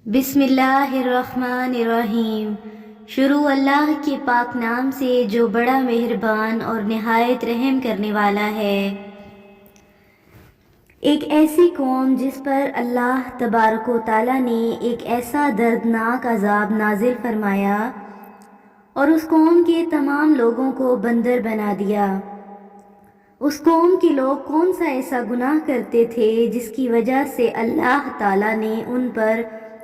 بسم اللہ الرحمن الرحیم۔ شروع اللہ کے پاک نام سے جو بڑا مہربان اور نہایت رحم کرنے والا ہے۔ ایک ایسی قوم جس پر اللہ تبارک و تعالیٰ نے ایک ایسا دردناک عذاب نازل فرمایا اور اس قوم کے تمام لوگوں کو بندر بنا دیا۔ اس قوم کے لوگ کون سا ایسا گناہ کرتے تھے جس کی وجہ سے اللہ تعالیٰ نے ان پر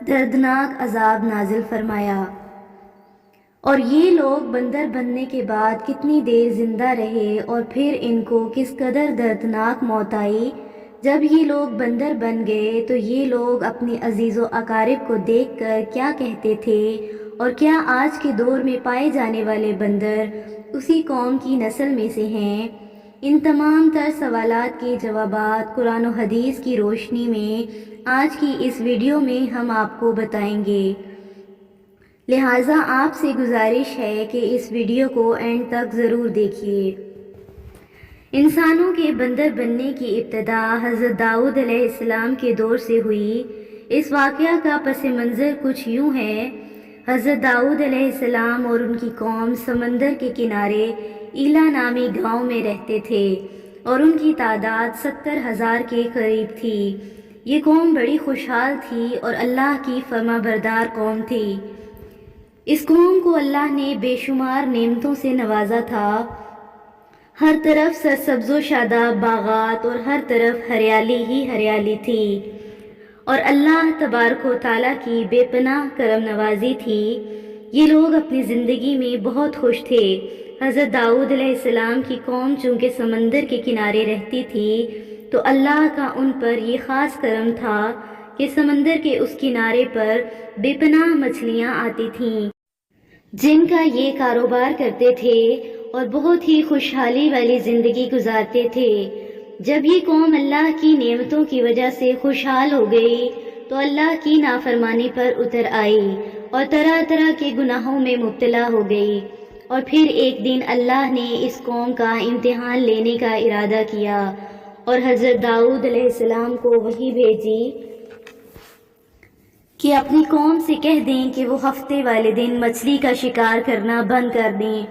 دردناک عذاب نازل فرمایا، اور یہ لوگ بندر بننے کے بعد کتنی دیر زندہ رہے اور پھر ان کو کس قدر دردناک موت آئی۔ جب یہ لوگ بندر بن گئے تو یہ لوگ اپنے عزیز و اقارب کو دیکھ کر کیا کہتے تھے، اور کیا آج کے دور میں پائے جانے والے بندر اسی قوم کی نسل میں سے ہیں؟ ان تمام تر سوالات کے جوابات قرآن و حدیث کی روشنی میں آج کی اس ویڈیو میں ہم آپ کو بتائیں گے، لہٰذا آپ سے گزارش ہے کہ اس ویڈیو کو اینڈ تک ضرور دیکھیے۔ انسانوں کے بندر بننے کی ابتدا حضرت داؤد علیہ السلام کے دور سے ہوئی۔ اس واقعہ کا پس منظر کچھ یوں ہے۔ حضرت داؤد علیہ السلام اور ان کی قوم سمندر کے کنارے ایلا نامی گاؤں میں رہتے تھے، اور ان کی تعداد 70,000 کے قریب تھی۔ یہ قوم بڑی خوشحال تھی اور اللہ کی فرما بردار قوم تھی۔ اس قوم کو اللہ نے بے شمار نعمتوں سے نوازا تھا۔ ہر طرف سرسبز و شاداب باغات اور ہر طرف ہریالی ہی ہریالی تھی، اور اللہ تبارک و تعالیٰ کی بے پناہ کرم نوازی تھی۔ یہ لوگ اپنی زندگی میں بہت خوش تھے۔ حضرت داؤد علیہ السلام کی قوم چونکہ سمندر کے کنارے رہتی تھی تو اللہ کا ان پر یہ خاص کرم تھا کہ سمندر کے اس کنارے پر بے پناہ مچھلیاں آتی تھیں جن کا یہ کاروبار کرتے تھے اور بہت ہی خوشحالی والی زندگی گزارتے تھے۔ جب یہ قوم اللہ کی نعمتوں کی وجہ سے خوشحال ہو گئی تو اللہ کی نافرمانی پر اتر آئی اور طرح طرح کے گناہوں میں مبتلا ہو گئی، اور پھر ایک دن اللہ نے اس قوم کا امتحان لینے کا ارادہ کیا اور حضرت داؤد علیہ السلام کو وحی بھیجی کہ اپنی قوم سے کہہ دیں کہ وہ ہفتے والے دن مچھلی کا شکار کرنا بند کر دیں۔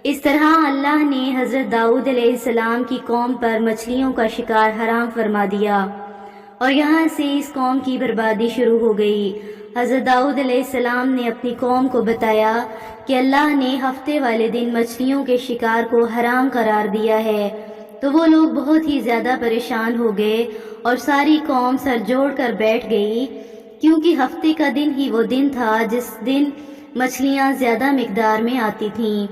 اس طرح اللہ نے حضرت داؤد علیہ السلام کی قوم پر مچھلیوں کا شکار حرام فرما دیا، اور یہاں سے اس قوم کی بربادی شروع ہو گئی۔ حضرت داؤد علیہ السلام نے اپنی قوم کو بتایا کہ اللہ نے ہفتے والے دن مچھلیوں کے شکار کو حرام قرار دیا ہے، تو وہ لوگ بہت ہی زیادہ پریشان ہو گئے اور ساری قوم سر جوڑ کر بیٹھ گئی، کیونکہ ہفتے کا دن ہی وہ دن تھا جس دن مچھلیاں زیادہ مقدار میں آتی تھیں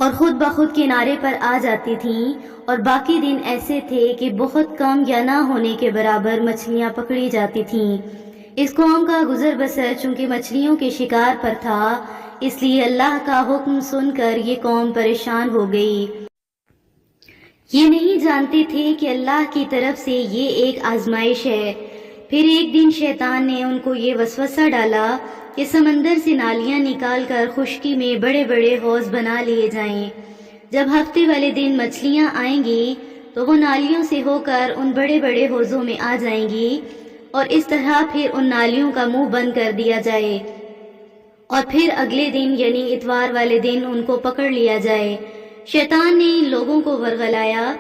اور خود بخود کنارے پر آ جاتی تھیں، اور باقی دن ایسے تھے کہ بہت کم یا نہ ہونے کے برابر مچھلیاں پکڑی جاتی تھیں۔ اس قوم کا گزر بسر چونکہ مچھلیوں کے شکار پر تھا، اس لیے اللہ کا حکم سن کر یہ قوم پریشان ہو گئی۔ یہ نہیں جانتے تھے کہ اللہ کی طرف سے یہ ایک آزمائش ہے۔ پھر ایک دن شیطان نے ان کو یہ وسوسہ ڈالا کہ سمندر سے نالیاں نکال کر خشکی میں بڑے بڑے حوض بنا لیے جائیں۔ جب ہفتے والے دن مچھلیاں آئیں گی تو وہ نالیوں سے ہو کر ان بڑے بڑے حوضوں میں آ جائیں گی، اور اس طرح پھر ان نالیوں کا منہ بند کر دیا جائے، اور پھر اگلے دن یعنی اتوار والے دن ان کو پکڑ لیا جائے۔ شیطان نے ان لوگوں کو ورغلایا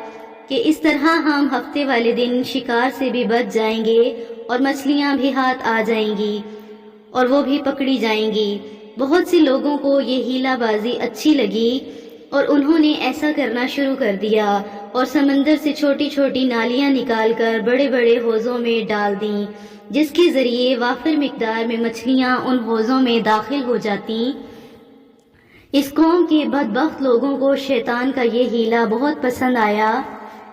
کہ اس طرح ہم ہفتے والے دن شکار سے بھی بچ جائیں گے اور مچھلیاں بھی ہاتھ آ جائیں گی اور وہ بھی پکڑی جائیں گی۔ بہت سے لوگوں کو یہ ہیلا بازی اچھی لگی اور انہوں نے ایسا کرنا شروع کر دیا اور سمندر سے چھوٹی چھوٹی نالیاں نکال کر بڑے بڑے حوضوں میں ڈال دیں، جس کے ذریعے وافر مقدار میں مچھلیاں ان حوضوں میں داخل ہو جاتیں۔ اس قوم کے بدبخت لوگوں کو شیطان کا یہ ہیلا بہت پسند آیا،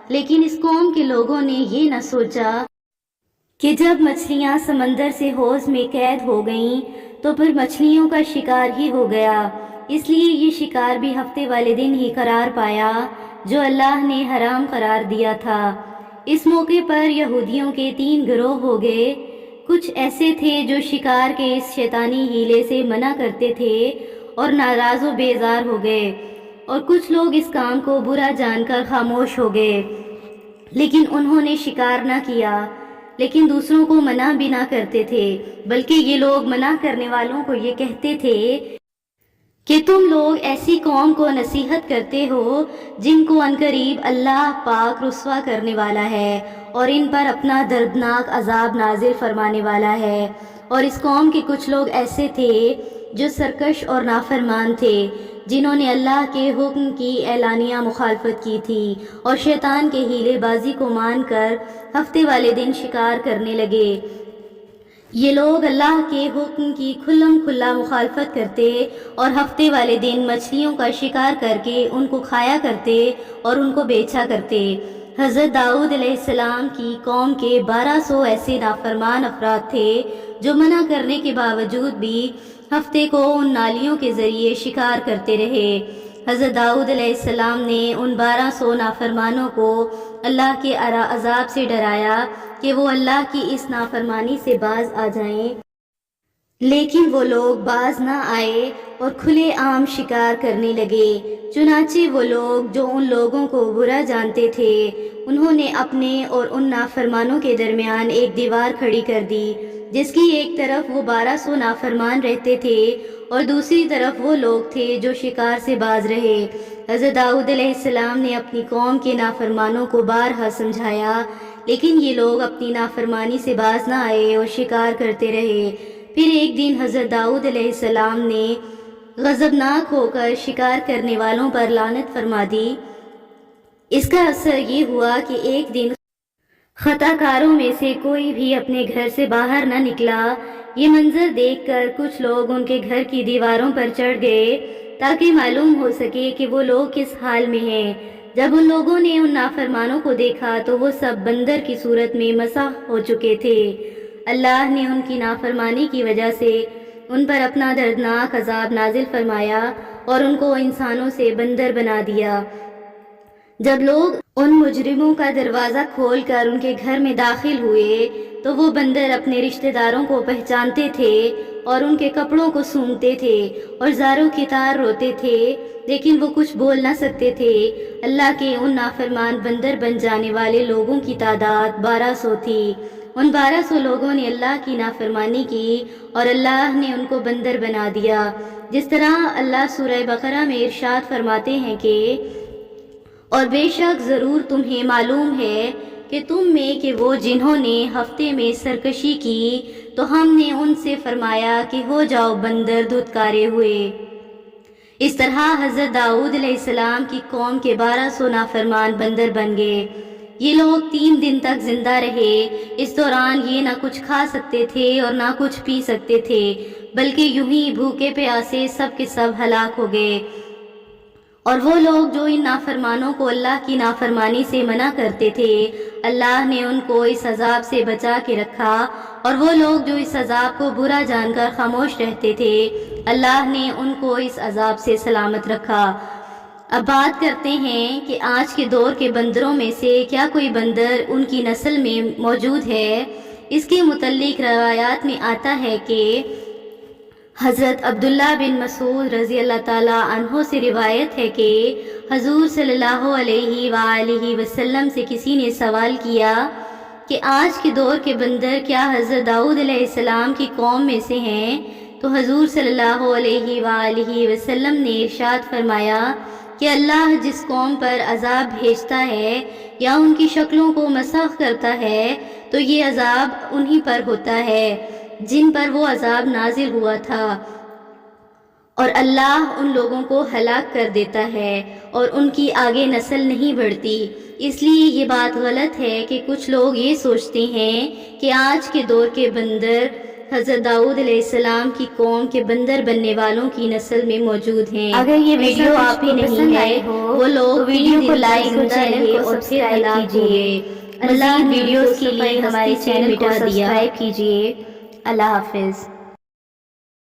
لیکن اس قوم کے لوگوں نے یہ نہ سوچا کہ جب مچھلیاں سمندر سے حوض میں قید ہو گئیں تو پھر مچھلیوں کا شکار ہی ہو گیا، اس لیے یہ شکار بھی ہفتے والے دن ہی قرار پایا جو اللہ نے حرام قرار دیا تھا۔ اس موقع پر یہودیوں کے 3 گروہ ہو گئے۔ کچھ ایسے تھے جو شکار کے اس شیطانی ہیلے سے منع کرتے تھے اور ناراض و بیزار ہو گئے، اور کچھ لوگ اس کام کو برا جان کر خاموش ہو گئے، لیکن انہوں نے شکار نہ کیا۔ لیکن دوسروں کو منع بھی نہ کرتے تھے، بلکہ یہ لوگ منع کرنے والوں کو یہ کہتے تھے کہ تم لوگ ایسی قوم کو نصیحت کرتے ہو جن کو عنقریب اللہ پاک رسوا کرنے والا ہے اور ان پر اپنا دردناک عذاب نازل فرمانے والا ہے۔ اور اس قوم کے کچھ لوگ ایسے تھے جو سرکش اور نافرمان تھے، جنہوں نے اللہ کے حکم کی اعلانیہ مخالفت کی تھی اور شیطان کے ہیلے بازی کو مان کر ہفتے والے دن شکار کرنے لگے۔ یہ لوگ اللہ کے حکم کی کھلم کھلا مخالفت کرتے اور ہفتے والے دن مچھلیوں کا شکار کر کے ان کو کھایا کرتے اور ان کو بیچا کرتے۔ حضرت داؤد علیہ السلام کی قوم کے 1200 ایسے نافرمان افراد تھے جو منع کرنے کے باوجود بھی ہفتے کو ان نالیوں کے ذریعے شکار کرتے رہے۔ حضرت داؤد علیہ السلام نے ان 1200 نافرمانوں کو اللہ کے عذاب سے ڈرایا کہ وہ اللہ کی اس نافرمانی سے باز آ جائیں، لیکن وہ لوگ باز نہ آئے اور کھلے عام شکار کرنے لگے۔ چنانچہ وہ لوگ جو ان لوگوں کو برا جانتے تھے، انہوں نے اپنے اور ان نافرمانوں کے درمیان ایک دیوار کھڑی کر دی، جس کی ایک طرف وہ 1200 نافرمان رہتے تھے اور دوسری طرف وہ لوگ تھے جو شکار سے باز رہے۔ حضرت داؤد علیہ السلام نے اپنی قوم کے نافرمانوں کو بارہا سمجھایا، لیکن یہ لوگ اپنی نافرمانی سے باز نہ آئے اور شکار کرتے رہے۔ پھر ایک دن حضرت داؤد علیہ السلام نے غضبناک ہو کر شکار کرنے والوں پر لعنت فرما دی۔ اس کا اثر یہ ہوا کہ ایک دن خطا کاروں میں سے کوئی بھی اپنے گھر سے باہر نہ نکلا۔ یہ منظر دیکھ کر کچھ لوگ ان کے گھر کی دیواروں پر چڑھ گئے تاکہ معلوم ہو سکے کہ وہ لوگ کس حال میں ہیں۔ جب ان لوگوں نے ان نافرمانوں کو دیکھا تو وہ سب بندر کی صورت میں مسح ہو چکے تھے۔ اللہ نے ان کی نافرمانی کی وجہ سے ان پر اپنا دردناک عذاب نازل فرمایا اور ان کو انسانوں سے بندر بنا دیا۔ جب لوگ ان مجرموں کا دروازہ کھول کر ان کے گھر میں داخل ہوئے تو وہ بندر اپنے رشتہ داروں کو پہچانتے تھے اور ان کے کپڑوں کو سونگھتے تھے اور زاروں کی طرح روتے تھے، لیکن وہ کچھ بول نہ سکتے تھے۔ اللہ کے ان نافرمان بندر بن جانے والے لوگوں کی تعداد 1200 تھی۔ ان 1200 لوگوں نے اللہ کی نافرمانی کی اور اللہ نے ان کو بندر بنا دیا، جس طرح اللہ سورہ بقرہ میں ارشاد فرماتے ہیں کہ اور بے شک ضرور تمہیں معلوم ہے کہ تم میں کہ وہ جنہوں نے ہفتے میں سرکشی کی تو ہم نے ان سے فرمایا کہ ہو جاؤ بندر دھتکارے ہوئے۔ اس طرح حضرت داؤد علیہ السلام کی قوم کے 1200 نافرمان بندر بن گئے۔ یہ لوگ 3 دن تک زندہ رہے۔ اس دوران یہ نہ کچھ کھا سکتے تھے اور نہ کچھ پی سکتے تھے، بلکہ یوں ہی بھوکے پیاسے سب کے سب ہلاک ہو گئے۔ اور وہ لوگ جو ان نافرمانوں کو اللہ کی نافرمانی سے منع کرتے تھے، اللہ نے ان کو اس عذاب سے بچا کے رکھا، اور وہ لوگ جو اس عذاب کو برا جان کر خاموش رہتے تھے، اللہ نے ان کو اس عذاب سے سلامت رکھا۔ اب بات کرتے ہیں کہ آج کے دور کے بندروں میں سے کیا کوئی بندر ان کی نسل میں موجود ہے؟ اس کے متعلق روایات میں آتا ہے کہ حضرت عبداللہ بن مسعود رضی اللہ تعالیٰ عنہ سے روایت ہے کہ حضور صلی اللہ علیہ وآلہ وسلم سے کسی نے سوال کیا کہ آج کے دور کے بندر کیا حضرت داؤد علیہ السلام کی قوم میں سے ہیں؟ تو حضور صلی اللہ علیہ وآلہ وسلم نے ارشاد فرمایا کہ اللہ جس قوم پر عذاب بھیجتا ہے یا ان کی شکلوں کو مسخ کرتا ہے تو یہ عذاب انہی پر ہوتا ہے جن پر وہ عذاب نازل ہوا تھا، اور اللہ ان لوگوں کو ہلاک کر دیتا ہے اور ان کی آگے نسل نہیں بڑھتی۔ اس لیے یہ بات غلط ہے کہ کچھ لوگ یہ سوچتے ہیں کہ آج کے دور کے بندر حضرت داؤد علیہ السلام کی قوم کے بندر بننے والوں کی نسل میں موجود ہیں۔ اگر یہ ویڈیو آپ کو پسند آئے ہو وہ لوگ ویڈیو کو لائک اور چینل کو سبسکرائب کیجیے۔ اللہ ویڈیوز کے لیے ہمارے چینل کو سبسکرائب کیجیے۔ اللہ حافظ۔